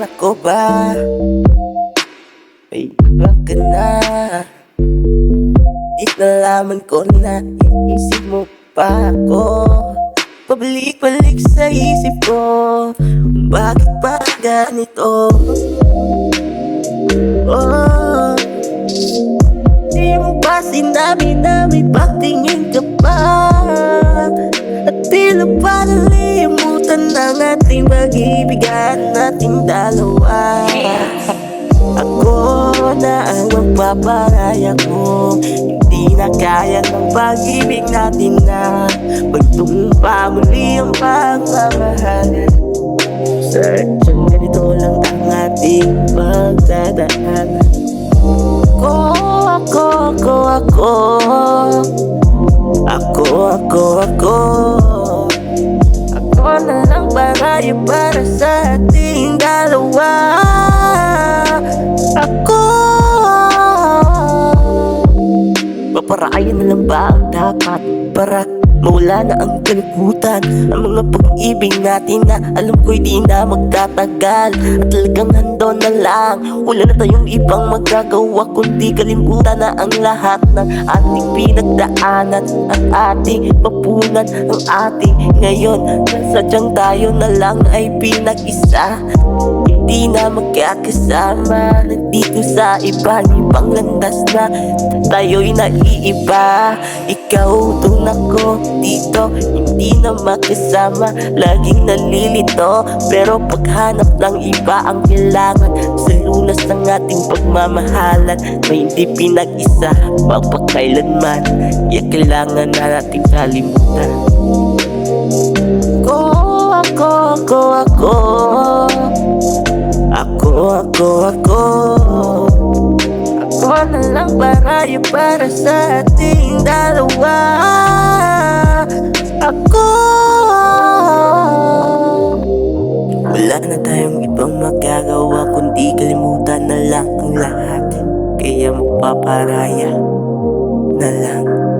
Akala ko ba may iba ka na? Di nalaman ko na iisip mo pa ako. Pabalik-balik sa isip ko, bakit ba ganito? Oh, di mo ba sinabi na may pagtingin ka pa? At tila ba nalimutan ng ating pag-ibigan nating dalawa? Ako na ang magpaparaya ko, hindi na kaya ng pag-ibig natin na magtumpa muli ang pagmamahal. Sadyang ganito lang ang ating pagdadaan. Ako na lang paraya para sa ating dalawa. Paparayan na lang ba ang dapat para mawala na ang kalibutan? Ang mga pag-ibig natin na alam ko'y di na magtatagal, at talagang hando na lang. Wala na tayong ibang magagawa kundi kalimutan na ang lahat ng ating pinagdaanan at ating mapunan ang ating ngayon. Sadyang tayo na lang ay pinag-isa, hindi na magkakasama. Nandito sa ibang landas na tayo'y naiiba. Ikaw doon, ako dito, hindi na makasama. Laging nalilito, pero paghanap ng iba ang kailangan. Sa lunas ng ating pagmamahalan, may hindi pinag-isa magpakailanman. Kaya kailangan na nating kalimutan. Ako na lang paraya para sa ating dalawa. Wala na tayong ibang magagawa kundi kalimutan na lang ang lahat. Kaya magpaparaya na lang.